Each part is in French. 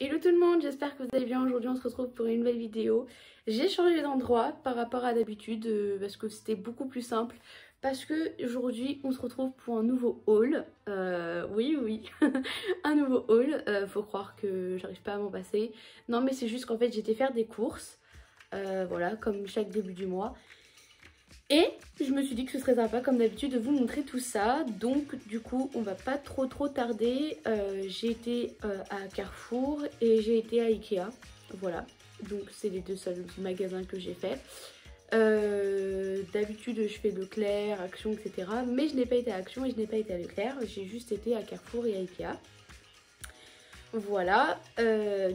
Hello tout le monde, j'espère que vous allez bien. Aujourd'hui on se retrouve pour une nouvelle vidéo. J'ai changé d'endroit par rapport à d'habitude parce que c'était beaucoup plus simple. Parce que aujourd'hui on se retrouve pour un nouveau haul. Oui, un nouveau haul. Faut croire que j'arrive pas à m'en passer. Non mais c'est juste qu'en fait j'étais faire des courses. Voilà, comme chaque début du mois. Et je me suis dit que ce serait sympa comme d'habitude de vous montrer tout ça. Donc du coup on va pas trop tarder. J'ai été à Carrefour et j'ai été à Ikea. Voilà, donc c'est les deux seuls magasins que j'ai fait. D'habitude je fais Leclerc, Action, etc. Mais je n'ai pas été à Action et je n'ai pas été à Leclerc. J'ai juste été à Carrefour et à Ikea. Voilà,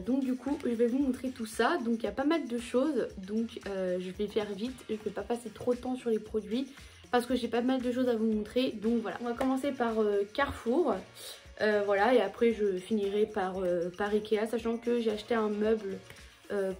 donc du coup je vais vous montrer tout ça. Donc il y a pas mal de choses, donc je vais faire vite, je ne vais pas passer trop de temps sur les produits parce que j'ai pas mal de choses à vous montrer. Donc voilà, on va commencer par Carrefour, voilà, et après je finirai par Ikea, sachant que j'ai acheté un meuble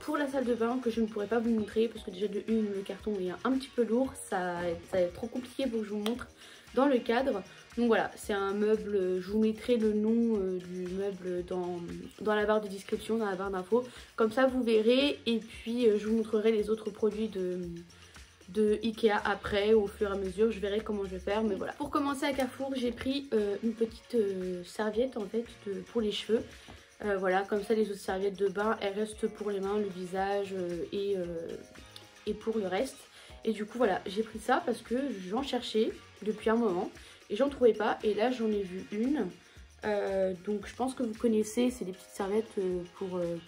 pour la salle de bain que je ne pourrais pas vous montrer parce que déjà de une, le carton est un petit peu lourd, ça va être trop compliqué pour que je vous montre dans le cadre. Donc voilà, c'est un meuble, je vous mettrai le nom du meuble dans la barre de description, dans la barre d'infos. Comme ça vous verrez, et puis je vous montrerai les autres produits de Ikea après, au fur et à mesure, je verrai comment je vais faire. Mais voilà, pour commencer à Carrefour, j'ai pris une petite serviette en fait pour les cheveux. Voilà, comme ça les autres serviettes de bain, elles restent pour les mains, le visage et pour le reste. Et du coup voilà, j'ai pris ça parce que j'en cherchais depuis un moment et j'en trouvais pas, et là j'en ai vu une. Donc je pense que vous connaissez, c'est des petites serviettes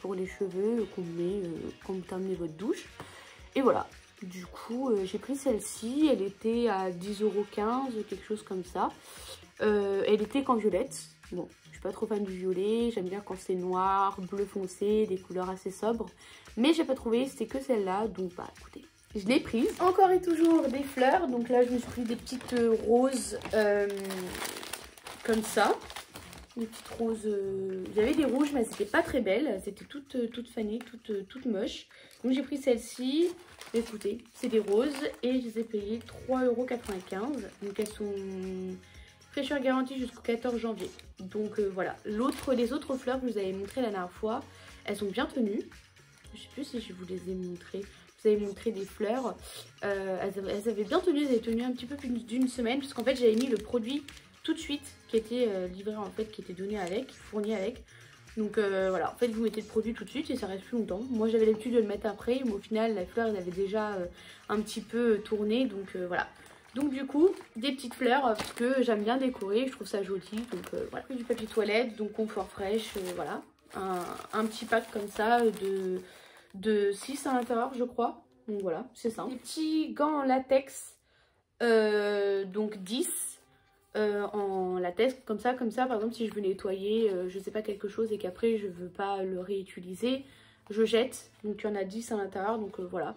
pour les cheveux qu'on met quand vous terminez votre douche. Et voilà, du coup j'ai pris celle-ci, elle était à 10,15 €, quelque chose comme ça. Elle était qu'en violette. Bon, je suis pas trop fan du violet, j'aime bien quand c'est noir, bleu foncé, des couleurs assez sobres. Mais j'ai pas trouvé, c'était que celle-là, donc bah écoutez, je l'ai prise. Encore et toujours des fleurs, donc là je me suis pris des petites roses comme ça. Des petites roses, j'avais des rouges mais c'était pas très belles, elles étaient toutes fanées, toutes moches. Donc j'ai pris celle-ci, écoutez, c'est des roses et je les ai payées 3,95 €. Donc elles sont fraîcheur garantie jusqu'au 14 janvier. Donc voilà, les autres fleurs que je vous avais montrées la dernière fois, elles sont bien tenues. Je sais plus si je vous les ai montrées. Je vous avais montré des fleurs. Elles avaient bien tenu, elles avaient tenu un petit peu plus d'une semaine. Parce qu'en fait j'avais mis le produit tout de suite qui était livré en fait, qui était donné avec, fourni avec. Donc voilà, en fait vous mettez le produit tout de suite et ça reste plus longtemps. Moi j'avais l'habitude de le mettre après, mais au final la fleur elle avait déjà un petit peu tourné. Donc voilà. Donc du coup, des petites fleurs parce que j'aime bien décorer, je trouve ça joli. Donc voilà, du papier toilette, donc confort fraîche, voilà. Un petit pack comme ça de 6 à l'intérieur je crois. Donc voilà, c'est simple. Des petits gants en latex, donc 10 en latex comme ça. Par exemple si je veux nettoyer, je sais pas, quelque chose et qu'après je veux pas le réutiliser, je jette. Donc il y en a 10 à l'intérieur, donc voilà.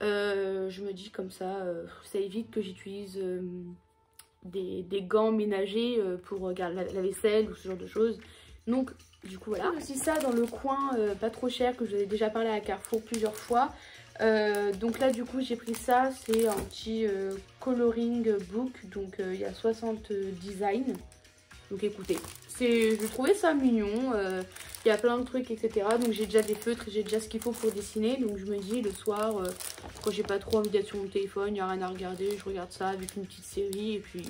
Je me dis comme ça, ça évite que j'utilise des gants ménagers pour la vaisselle ou ce genre de choses. Donc du coup voilà. Aussi ça dans le coin pas trop cher, que je vous ai déjà parlé à Carrefour plusieurs fois. Donc là du coup j'ai pris ça, c'est un petit coloring book, donc il y a 60 designs. Donc écoutez, je trouvais ça mignon, il y a plein de trucs etc. Donc j'ai déjà des feutres, j'ai déjà ce qu'il faut pour dessiner. Donc je me dis le soir, quand j'ai pas trop envie d'être sur mon téléphone, il n'y a rien à regarder, je regarde ça avec une petite série et puis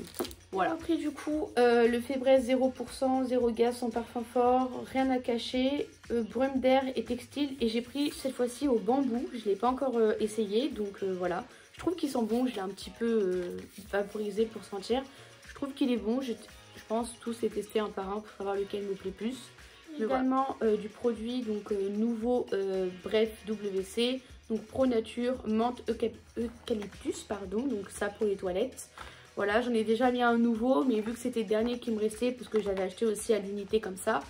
voilà. Après du coup, le Febreze 0%, 0 gaz, sans parfum fort, rien à cacher, brume d'air et textile. Et j'ai pris cette fois-ci au bambou, je l'ai pas encore essayé, donc voilà. Je trouve qu'il sent bon, je l'ai un petit peu vaporisé pour sentir. Je trouve qu'il est bon, je pense tous les tester un par un pour savoir lequel me plaît plus. Également du produit donc nouveau Bref WC, donc Pro Nature menthe eucalyptus, pardon, donc ça pour les toilettes. Voilà, j'en ai déjà mis un nouveau, mais vu que c'était le dernier qui me restait, parce que j'avais acheté aussi à l'unité comme ça,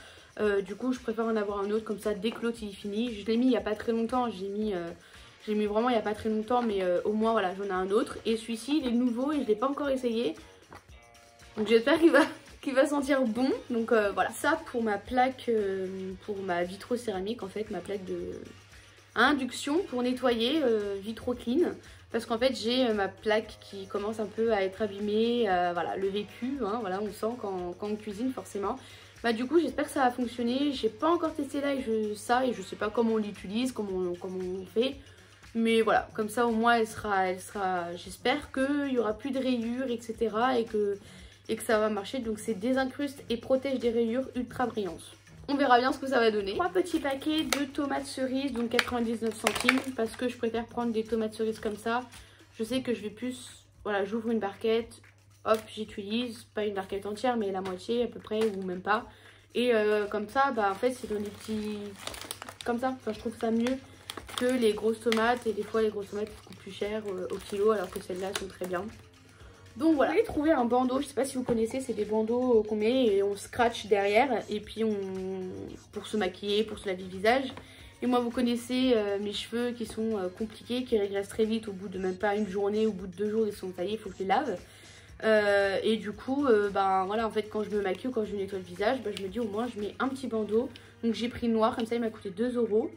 du coup je préfère en avoir un autre comme ça dès que l'autre il est fini. Je l'ai mis il n'y a pas très longtemps, j'ai mis vraiment il n'y a pas très longtemps, mais au moins voilà, j'en ai un autre. Et celui-ci il est nouveau et je ne l'ai pas encore essayé, donc j'espère qu'il va sentir bon. Donc voilà, ça pour ma plaque, pour ma vitrocéramique en fait, ma plaque de induction pour nettoyer vitro clean. Parce qu'en fait j'ai ma plaque qui commence un peu à être abîmée, voilà, le vécu, hein, voilà, on sent quand on cuisine forcément. Bah du coup j'espère que ça va fonctionner. J'ai pas encore testé là et je sais pas comment on l'utilise, comment on fait. Mais voilà, comme ça au moins elle sera j'espère qu'il y aura plus de rayures, etc. et que ça va marcher. Donc c'est désincruste et protège des rayures ultra brillantes. On verra bien ce que ça va donner. 3 petits paquets de tomates cerises, donc 99 centimes, parce que je préfère prendre des tomates cerises comme ça. Je sais que je vais plus, voilà, j'ouvre une barquette, hop, j'utilise, pas une barquette entière, mais la moitié à peu près, ou même pas. Et comme ça, bah en fait, c'est dans des petits, comme ça, enfin je trouve ça mieux que les grosses tomates. Et des fois, les grosses tomates coûtent plus cher au kilo, alors que celles-là sont très bien. Donc voilà, j'ai trouvé un bandeau, je sais pas si vous connaissez, c'est des bandeaux qu'on met et on scratch derrière et puis pour se maquiller, pour se laver le visage. Et moi vous connaissez mes cheveux qui sont compliqués, qui régressent très vite au bout de même pas une journée, au bout de 2 jours ils sont taillés, il faut que je les lave. Et du coup, ben voilà, en fait quand je me maquille ou quand je me nettoie le visage, ben, je me dis au moins je mets un petit bandeau. Donc j'ai pris noir, comme ça il m'a coûté 2 €.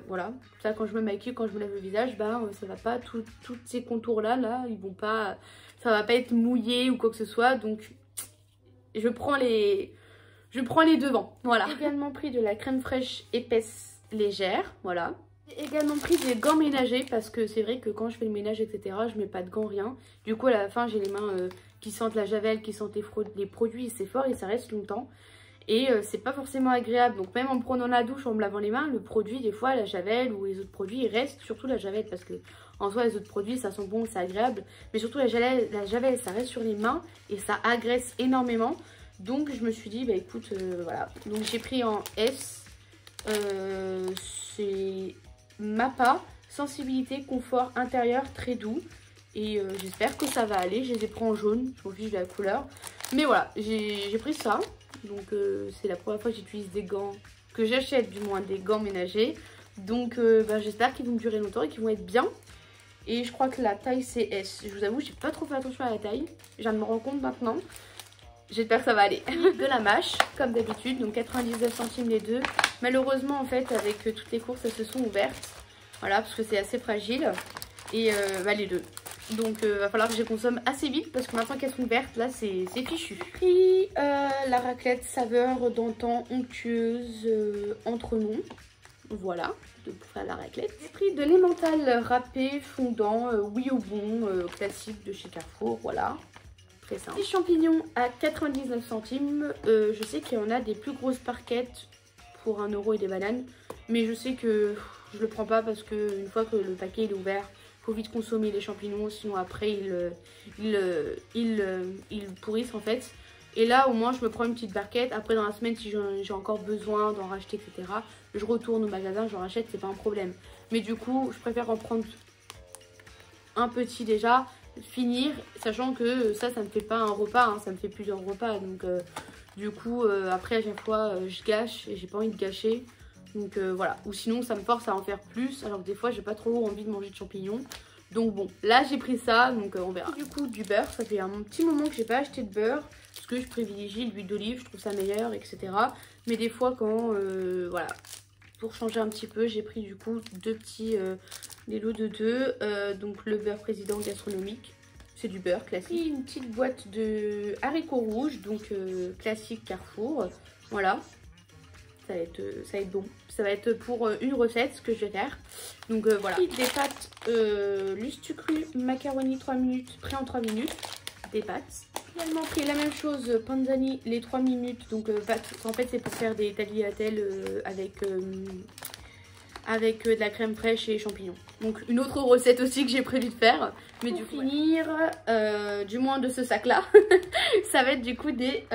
Voilà, ça quand je me maquille, quand je me lave le visage, ben ça va pas, tous ces contours là, ils vont pas, ça va pas être mouillé ou quoi que ce soit. Donc je prends les devants, voilà. J'ai également pris de la crème fraîche épaisse légère, voilà. J'ai également pris des gants ménagers parce que c'est vrai que quand je fais le ménage, etc., je mets pas de gants, rien. Du coup à la fin j'ai les mains qui sentent la javel, qui sentent les produits, c'est fort et ça reste longtemps. Et c'est pas forcément agréable, donc même en prenant la douche, en me lavant les mains, le produit des fois, la javel ou les autres produits, il reste, surtout la javel, parce que en soi les autres produits ça sent bon, c'est agréable, mais surtout la javel ça reste sur les mains et ça agresse énormément. Donc je me suis dit bah écoute voilà, donc j'ai pris en S, c'est MAPA, sensibilité, confort intérieur très doux. Et j'espère que ça va aller, je les ai pris en jaune, je m'en fiche de la couleur. Mais voilà, j'ai pris ça. Donc c'est la première fois que j'utilise des gants, que j'achète du moins des gants ménagers. Donc bah, j'espère qu'ils vont me durer longtemps et qu'ils vont être bien. Et je crois que la taille c'est S. Je vous avoue, j'ai pas trop fait attention à la taille. Je viens de me rendre compte maintenant. J'espère que ça va aller. De la mâche, comme d'habitude, donc 99 centimes les deux. Malheureusement en fait avec toutes les courses elles se sont ouvertes. Voilà, parce que c'est assez fragile. Et bah, les deux. Donc va falloir que je les consomme assez vite parce que maintenant qu'elles sont vertes là c'est fichu. J'ai pris la raclette saveur d'antan onctueuse entre nous. Voilà, pour faire la raclette. J'ai pris de l'emmental râpé fondant, oui au bon, classique de chez Carrefour, voilà. Très simple. Les champignons à 99 centimes. Je sais qu'il y en a des plus grosses barquettes pour 1 € et des bananes. Mais je sais que je le prends pas parce que une fois que le paquet est ouvert, faut vite consommer les champignons, sinon après ils pourrissent en fait. Et là au moins je me prends une petite barquette. Après dans la semaine si j'ai encore besoin d'en racheter etc, je retourne au magasin, j'en rachète, c'est pas un problème. Mais du coup je préfère en prendre un petit déjà, finir, sachant que ça me fait pas un repas, hein, ça me fait plusieurs repas. Donc du coup après à chaque fois je gâche et j'ai pas envie de gâcher. Donc voilà, ou sinon ça me force à en faire plus, alors que des fois j'ai pas trop envie de manger de champignons. Donc bon, là j'ai pris ça, donc on verra. Du coup du beurre, ça fait un petit moment que j'ai pas acheté de beurre, parce que je privilégie l'huile d'olive, je trouve ça meilleur, etc. Mais des fois quand, voilà, pour changer un petit peu, j'ai pris du coup des lots de 2, donc le beurre président gastronomique. C'est du beurre classique. Une petite boîte de haricots rouges, donc classique Carrefour, voilà. Ça va être bon. Ça va être pour une recette que je vais faire. Donc voilà. Des pâtes Lustucru macaroni 3 minutes, prêt en 3 minutes. Des pâtes. J'ai également pris la même chose, panzani les 3 minutes. Donc pâtes, en fait c'est pour faire des tagliatelles avec de la crème fraîche et champignons. Donc une autre recette aussi que j'ai prévu de faire. Mais pour finir, du moins de ce sac là, ça va être du coup des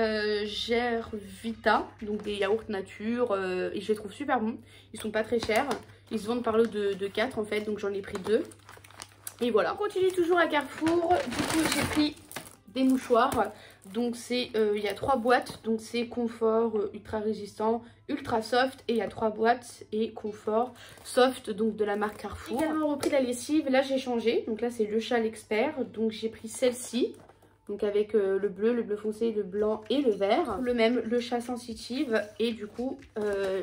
Gervita, donc des yaourts nature, et je les trouve super bons. Ils sont pas très chers, ils se vendent par lot de 4 en fait, donc j'en ai pris 2. Et voilà, on continue toujours à Carrefour. Du coup j'ai pris des mouchoirs, donc c'est il y a 3 boîtes, donc c'est confort, ultra résistant, ultra soft, et il y a 3 boîtes et confort soft, donc de la marque Carrefour. J'ai également repris la lessive, là j'ai changé, donc là c'est le Châle Expert, donc j'ai pris celle-ci, donc avec le bleu foncé, le blanc et le vert, le même, le Chat Sensitive, et du coup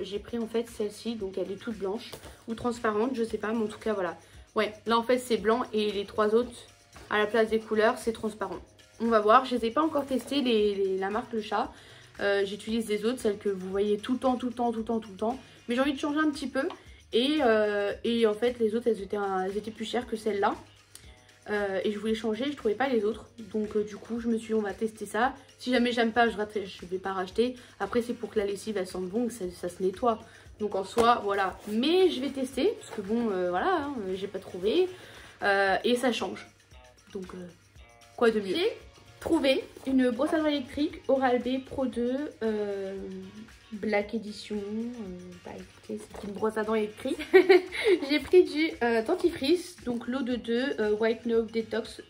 j'ai pris en fait celle-ci, donc elle est toute blanche ou transparente, je sais pas, mais en tout cas voilà. Ouais, là en fait c'est blanc et les 3 autres à la place des couleurs c'est transparent. On va voir, je les ai pas encore testés, la marque Le Chat. J'utilise des autres, celles que vous voyez tout le temps. Mais j'ai envie de changer un petit peu. Et en fait, les autres, elles étaient plus chères que celles-là. Et je voulais changer, je trouvais pas les autres. Donc du coup, je me suis dit, on va tester ça. Si jamais j'aime pas, je vais pas racheter. Après, c'est pour que la lessive, elle sente bon, que ça se nettoie. Donc en soi, voilà. Mais je vais tester, parce que bon, voilà, hein, j'ai pas trouvé. Et ça change. Donc, quoi de mieux? J'ai trouvé une brosse à dents électrique Oral-B Pro 2 Black Edition. Bah écoutez, c'est une brosse à dents électrique. J'ai pris du dentifrice, donc l'eau de 2, White Knob Detox,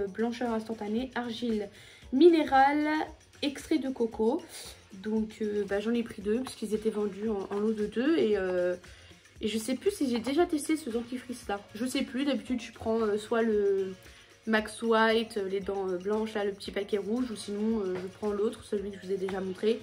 blancheur instantanée, argile minérale, extrait de coco. Donc bah, j'en ai pris 2 parce qu'ils étaient vendus en lot de 2 et je sais plus si j'ai déjà testé ce dentifrice là. Je sais plus, d'habitude je prends soit le Max White, les dents blanches, là, le petit paquet rouge, ou sinon je prends l'autre, celui que je vous ai déjà montré.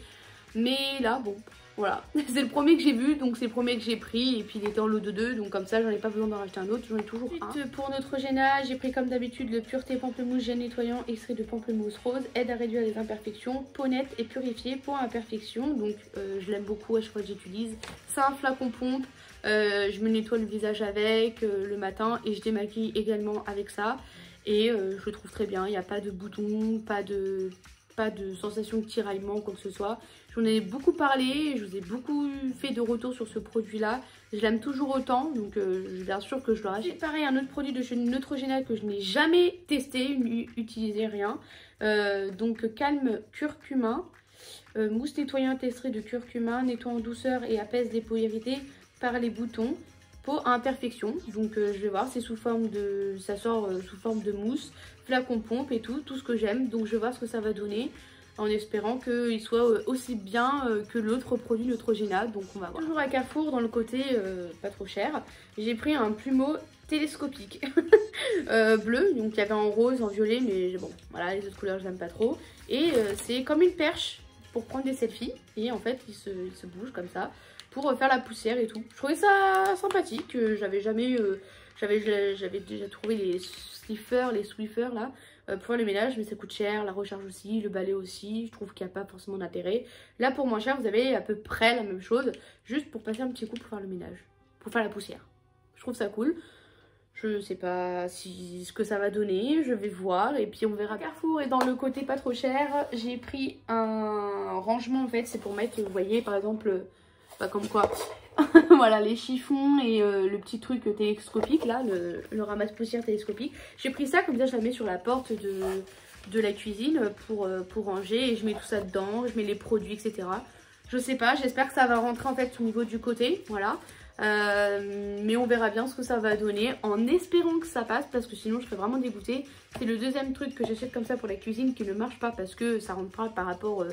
Mais là, bon, voilà, c'est le premier que j'ai vu, donc c'est le premier que j'ai pris, et puis il était en lot de 2, donc comme ça j'en ai pas besoin d'en racheter un autre, j'en ai toujours un. Ensuite, pour Neutrogena, j'ai pris comme d'habitude le Pureté Pamplemousse Gel Nettoyant, extrait de pamplemousse rose, aide à réduire les imperfections, peau nette et purifiée, peau à imperfection, donc je l'aime beaucoup à chaque fois que j'utilise. C'est un flacon pompe, je me nettoie le visage avec le matin, et je démaquille également avec ça. Et je le trouve très bien, il n'y a pas de boutons, pas de sensation de tiraillement ou quoi que ce soit. J'en ai beaucoup parlé, je vous ai beaucoup fait de retours sur ce produit là. Je l'aime toujours autant, donc bien sûr que je le rachète. Pareil, un autre produit de chez Neutrogena que je n'ai jamais testé, utilisé, rien. Donc Calme Curcumin, mousse nettoyante extrait de curcuma, nettoie en douceur et apaise les peaux irritées par les boutons. Peau à imperfection, donc je vais voir, c'est sous forme de, ça sort sous forme de mousse, flacon pompe et tout ce que j'aime, donc je vais voir ce que ça va donner en espérant qu'il soit aussi bien que l'autre produit Neutrogena, donc on va voir. Toujours à Carrefour dans le côté pas trop cher, j'ai pris un plumeau télescopique bleu, donc il y avait en rose, en violet, mais bon voilà, les autres couleurs je n'aime pas trop, et c'est comme une perche pour prendre des selfies, et en fait il se bouge comme ça pour faire la poussière et tout. Je trouvais ça sympathique, j'avais déjà trouvé les Swiffer là pour faire le ménage, mais ça coûte cher, la recharge aussi, le balai aussi, je trouve qu'il n'y a pas forcément d'intérêt. Là pour moins cher vous avez à peu près la même chose, juste pour passer un petit coup pour faire le ménage, pour faire la poussière. Je trouve ça cool. Je sais pas ce que ça va donner, je vais voir et puis on verra. Carrefour, et dans le côté pas trop cher, j'ai pris un rangement en fait, c'est pour mettre, vous voyez par exemple, pas comme quoi, voilà les chiffons et le petit truc télescopique là, le ramasse-poussière télescopique. J'ai pris ça, comme ça je la mets sur la porte de la cuisine pour ranger et je mets tout ça dedans, je mets les produits etc. Je sais pas, j'espère que ça va rentrer en fait au niveau du côté, voilà. Mais on verra bien ce que ça va donner en espérant que ça passe parce que sinon je serais vraiment dégoûtée. C'est le deuxième truc que j'achète comme ça pour la cuisine qui ne marche pas parce que ça rentre pas par rapport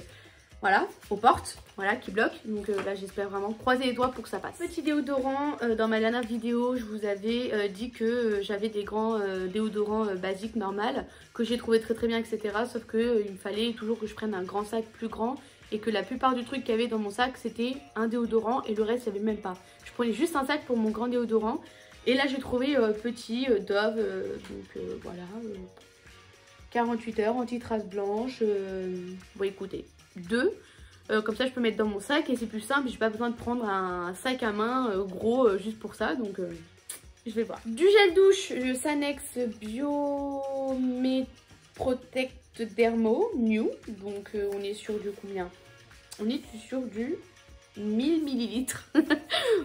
voilà, aux portes, voilà, qui bloquent. Donc là j'espère vraiment croiser les doigts pour que ça passe. Petit déodorant, dans ma dernière vidéo je vous avais dit que j'avais des grands déodorants basiques normal que j'ai trouvé très bien etc. Sauf que il fallait toujours que je prenne un grand sac plus grand et que la plupart du truc qu'il y avait dans mon sac c'était un déodorant et le reste il n'y avait même pas. Je prenais juste un sac pour mon grand déodorant et là j'ai trouvé petit Dove, donc voilà, 48 heures, anti-trace blanche, bon écoutez, 2, comme ça je peux mettre dans mon sac et c'est plus simple, j'ai pas besoin de prendre un sac à main gros juste pour ça, donc je vais voir. Du gel douche, le Sanex Biomet Protect Dermo New, donc on est sur du combien? On est sur du 1000 ml.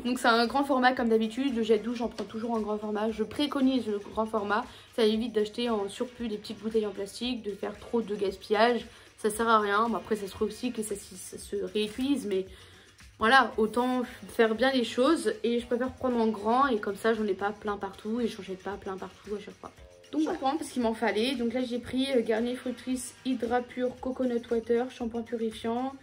Donc c'est un grand format comme d'habitude. Le gel douche j'en prends toujours en grand format. Je préconise le grand format. Ça évite d'acheter en surplus des petites bouteilles en plastique, de faire trop de gaspillage. Ça sert à rien. Bon, après ça se recycle et ça se réutilise. Mais voilà, autant faire bien les choses. Et je préfère prendre en grand et comme ça j'en ai pas plein partout. Et j'en jette pas plein partout à chaque fois. Donc je prends parce qu'il m'en fallait. Donc là j'ai pris Garnier Fructis Hydra Pure Coconut Water, shampoing purifiant,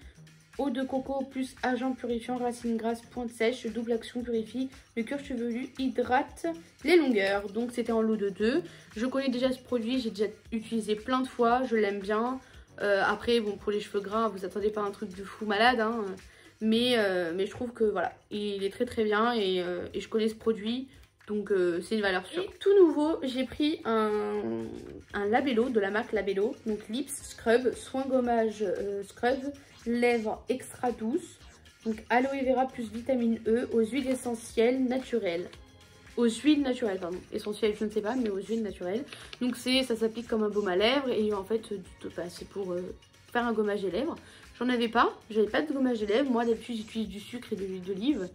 eau de coco plus agent purifiant, racine grasse, pointe sèche, double action purifie, le cuir chevelu, hydrate les longueurs. Donc c'était en lot de 2. Je connais déjà ce produit, j'ai déjà utilisé plein de fois, je l'aime bien. Après bon, pour les cheveux gras vous attendez pas un truc de fou malade hein. Mais je trouve que voilà, il est très bien et je connais ce produit. Donc c'est une valeur sûre. Et tout nouveau, j'ai pris un labello de la marque Labello. Donc Lips Scrub, soin gommage scrub, lèvres extra douces. Donc aloe vera plus vitamine E aux huiles essentielles naturelles. Aux huiles naturelles, pardon. Essentielles, je ne sais pas, mais aux huiles naturelles. Donc ça s'applique comme un baume à lèvres et en fait, c'est pour faire un gommage des lèvres. J'en avais pas, j'avais pas de gommage des lèvres. Moi d'habitude j'utilise du sucre et de l'huile d'olive.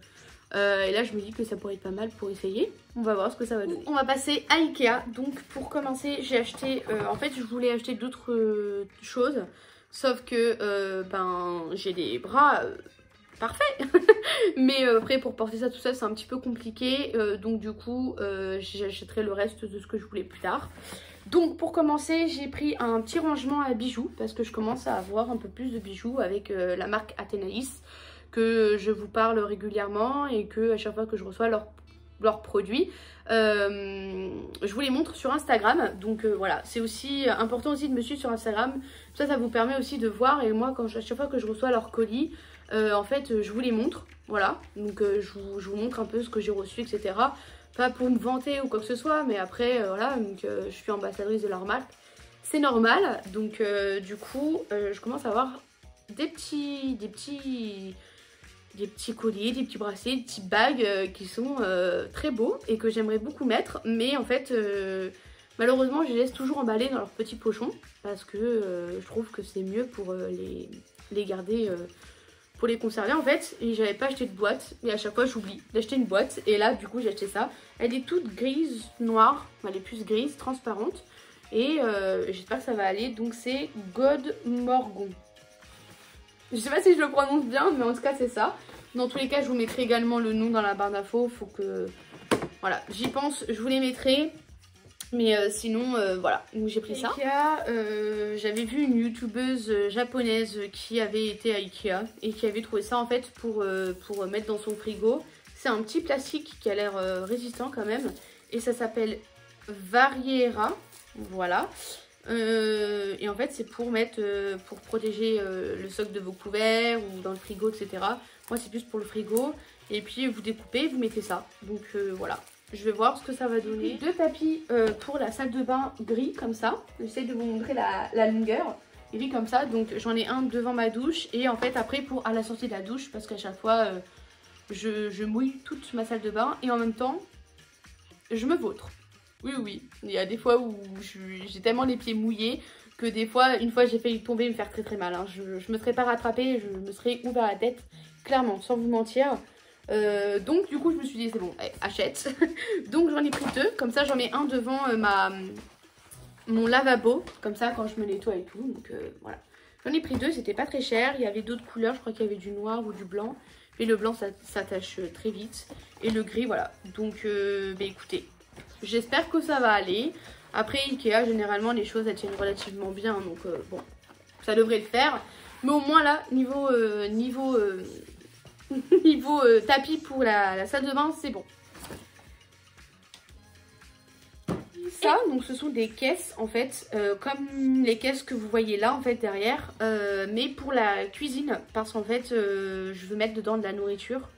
Et là je me dis que ça pourrait être pas mal pour essayer. On va voir ce que ça va donner. On va passer à Ikea. Donc pour commencer j'ai acheté, en fait je voulais acheter d'autres choses. Sauf que j'ai des bras parfaits. Mais après pour porter ça tout seul c'est un petit peu compliqué. Donc du coup j'achèterai le reste de ce que je voulais plus tard. Donc pour commencer j'ai pris un petit rangement à bijoux. Parce que je commence à avoir un peu plus de bijoux avec la marque Athénaïs. Que je vous parle régulièrement et que à chaque fois que je reçois leurs produits, je vous les montre sur Instagram. Donc voilà, c'est aussi important aussi de me suivre sur Instagram. Ça vous permet aussi de voir. Et moi, à chaque fois que je reçois leurs colis, en fait, je vous les montre. Voilà, donc je vous montre un peu ce que j'ai reçu, etc. Pas pour me vanter ou quoi que ce soit, mais après, voilà, donc je suis ambassadrice de leur marque. C'est normal. Donc du coup, je commence à avoir des petits colliers, des petits bracelets, des petits bagues qui sont très beaux et que j'aimerais beaucoup mettre. Mais en fait, malheureusement, je les laisse toujours emballés dans leurs petits pochons parce que je trouve que c'est mieux pour les garder, pour les conserver en fait. Et j'avais pas acheté de boîte et à chaque fois j'oublie d'acheter une boîte. Et là, du coup, j'ai acheté ça. Elle est toute grise, noire, elle est plus grise, transparente. Et j'espère que ça va aller. Donc c'est God Morgon. Je sais pas si je le prononce bien, mais en tout cas c'est ça. Dans tous les cas, je vous mettrai également le nom dans la barre d'infos. Faut que... Voilà, j'y pense, je vous les mettrai. Mais sinon, voilà, donc j'ai pris ça. Ikea, j'avais vu une youtubeuse japonaise qui avait été à Ikea et qui avait trouvé ça en fait pour mettre dans son frigo. C'est un petit plastique qui a l'air résistant quand même. Et ça s'appelle Variera, voilà. Et en fait c'est pour mettre pour protéger le socle de vos couverts ou dans le frigo, etc. Moi c'est plus pour le frigo. Et puis vous découpez, vous mettez ça. Donc voilà, je vais voir ce que ça va donner. Deux tapis pour la salle de bain gris comme ça. J'essaie de vous montrer la longueur. Gris comme ça, donc j'en ai un devant ma douche. Et en fait après à la sortie de la douche, parce qu'à chaque fois je mouille toute ma salle de bain. Et en même temps je me vautre. Oui, il y a des fois où j'ai tellement les pieds mouillés que des fois, une fois j'ai failli tomber et me faire très très mal. Hein. Je me serais pas rattrapée, je me serais ouvert la tête, clairement, sans vous mentir. Donc du coup je me suis dit c'est bon, allez, achète. Donc j'en ai pris deux, comme ça j'en mets un devant mon lavabo, comme ça quand je me nettoie et tout. Donc voilà, j'en ai pris deux, c'était pas très cher. Il y avait d'autres couleurs, je crois qu'il y avait du noir ou du blanc. Et le blanc ça s'attache très vite. Et le gris voilà, donc écoutez. J'espère que ça va aller. Après Ikea, généralement les choses elles tiennent relativement bien. Donc bon, ça devrait le faire. Mais au moins là, niveau tapis pour la salle de bain, c'est bon. Ça, donc ce sont des caisses en fait, comme les caisses que vous voyez là en fait derrière. Mais pour la cuisine, parce qu'en fait je veux mettre dedans de la nourriture.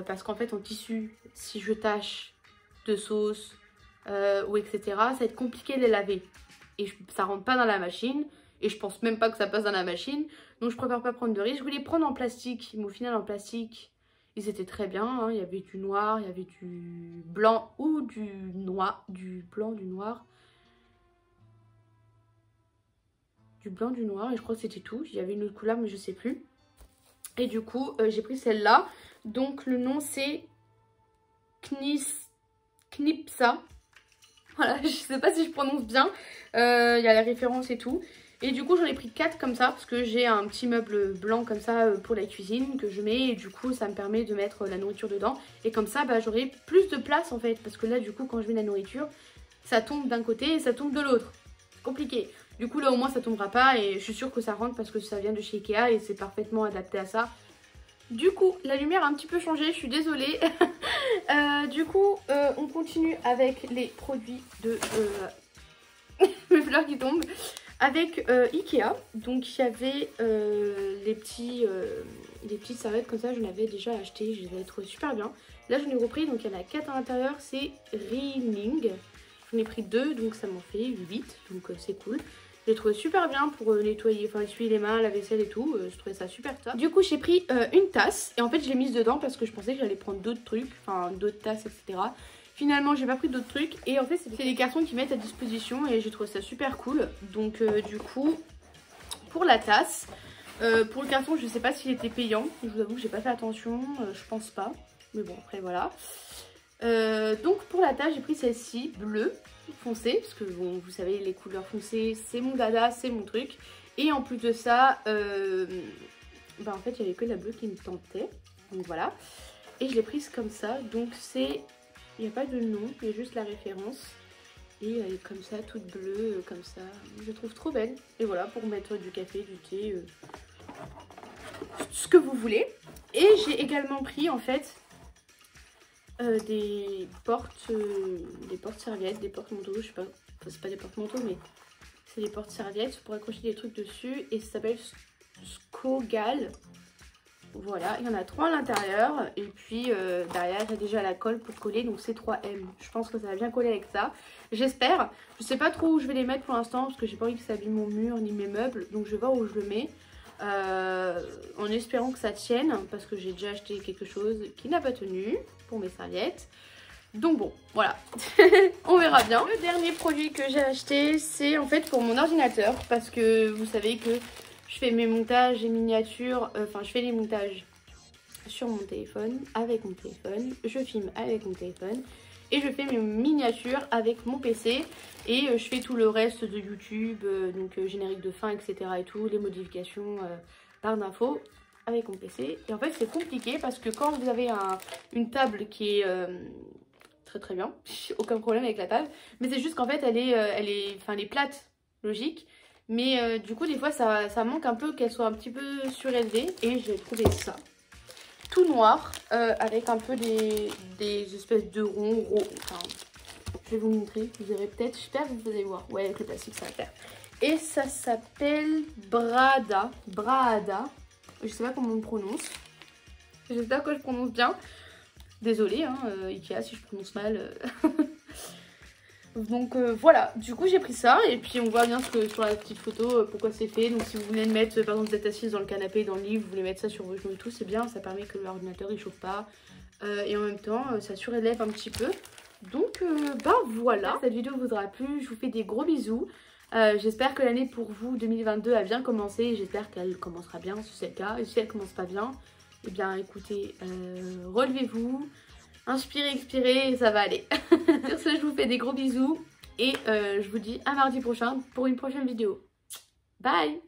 Parce qu'en fait en tissu, si je tâche de sauce ou etc, ça va être compliqué de les laver et ça rentre pas dans la machine et je pense même pas que ça passe dans la machine, donc je préfère pas prendre de risque. Je voulais prendre en plastique, mais au final en plastique ils étaient très bien, hein. Il y avait du noir, il y avait du blanc ou du noir, du blanc, du noir, du blanc, du noir, et je crois que c'était tout. Il y avait une autre couleur mais je sais plus. Et du coup j'ai pris celle-là, donc le nom c'est Knipsa. Voilà, je sais pas si je prononce bien. Il y a la référence et tout. Et du coup j'en ai pris 4 comme ça parce que j'ai un petit meuble blanc comme ça pour la cuisine que je mets. Et du coup ça me permet de mettre la nourriture dedans. Et comme ça j'aurai plus de place en fait. Parce que là du coup quand je mets la nourriture, ça tombe d'un côté et ça tombe de l'autre. C'est compliqué. Du coup là au moins ça tombera pas et je suis sûre que ça rentre parce que ça vient de chez Ikea et c'est parfaitement adapté à ça. Du coup, la lumière a un petit peu changé, je suis désolée. Du coup, on continue avec les produits de... mes fleurs qui tombent. Avec Ikea. Donc, il y avait les petits des petites serviettes comme ça, j'en avais déjà acheté, je les avais trouvées super bien. Là j'en ai repris, donc il y en a 4 à l'intérieur, c'est Reeling. J'en ai pris 2, donc ça m'en fait 8, donc c'est cool. Je l'ai trouvé super bien pour nettoyer, enfin essuyer les mains, la vaisselle et tout, je trouvais ça super top. Du coup j'ai pris une tasse, et en fait je l'ai mise dedans parce que je pensais que j'allais prendre d'autres trucs, enfin d'autres tasses, etc. Finalement j'ai pas pris d'autres trucs, et en fait c'est des cartons qui mettent à disposition, et j'ai trouvé ça super cool. Donc du coup, pour la tasse, pour le carton je sais pas s'il était payant, je vous avoue que j'ai pas fait attention, je pense pas. Mais bon après voilà. Donc pour la tasse j'ai pris celle-ci, bleue foncé, parce que bon vous savez les couleurs foncées c'est mon dada, c'est mon truc. Et en plus de ça, en fait il n'y avait que la bleue qui me tentait, donc voilà. Et je l'ai prise comme ça, donc c'est, il n'y a pas de nom, il y a juste la référence. Et elle est comme ça, toute bleue, comme ça, je la trouve trop belle. Et voilà, pour mettre du café, du thé, ce que vous voulez. Et j'ai également pris en fait des porte-serviettes, des porte-manteaux, je sais pas, enfin, c'est pas des porte-manteaux mais c'est des porte-serviettes pour accrocher des trucs dessus, et ça s'appelle Skogal. Voilà, il y en a 3 à l'intérieur, et puis derrière il y a déjà la colle pour coller, donc c'est 3M. Je pense que ça va bien coller avec ça, j'espère. Je sais pas trop où je vais les mettre pour l'instant parce que j'ai pas envie que ça abîme mon mur ni mes meubles, donc je vais voir où je le mets. En espérant que ça tienne, parce que j'ai déjà acheté quelque chose qui n'a pas tenu pour mes serviettes. Donc bon, voilà, on verra bien. Le dernier produit que j'ai acheté, c'est en fait pour mon ordinateur, parce que vous savez que je fais mes montages et miniatures, je fais les montages sur mon téléphone, avec mon téléphone, je filme avec mon téléphone, et je fais mes miniatures avec mon PC, et je fais tout le reste de YouTube, donc générique de fin, etc. et tout, les modifications, barre d'infos avec mon PC. Et en fait c'est compliqué parce que quand vous avez une table qui est très bien, aucun problème avec la table, mais c'est juste qu'en fait elle est plate, logique, mais du coup des fois ça manque un peu qu'elle soit un petit peu surélevée, et j'ai trouvé ça tout noir avec un peu des espèces de ronds, enfin je vais vous montrer, vous verrez peut-être, j'espère que vous allez voir, ouais avec le plastique ça va faire. Et ça s'appelle Brada, je sais pas comment on le prononce, j'espère que je prononce bien. Désolée, hein, Ikea, si je prononce mal. Donc voilà, du coup j'ai pris ça, et puis on voit bien sur la petite photo pourquoi c'est fait. Donc si vous voulez le mettre, par exemple vous êtes assise dans le canapé, dans le lit, vous voulez mettre ça sur vos genoux et tout, c'est bien, ça permet que l'ordinateur il chauffe pas. Et en même temps ça surélève un petit peu. Donc voilà, cette vidéo vous aura plu, je vous fais des gros bisous. J'espère que l'année pour vous 2022 a bien commencé, j'espère qu'elle commencera bien si c'est le cas. Et si elle commence pas bien, eh bien écoutez, relevez-vous, inspirez, expirez et ça va aller. Sur ce, je vous fais des gros bisous, et je vous dis à mardi prochain pour une prochaine vidéo. Bye!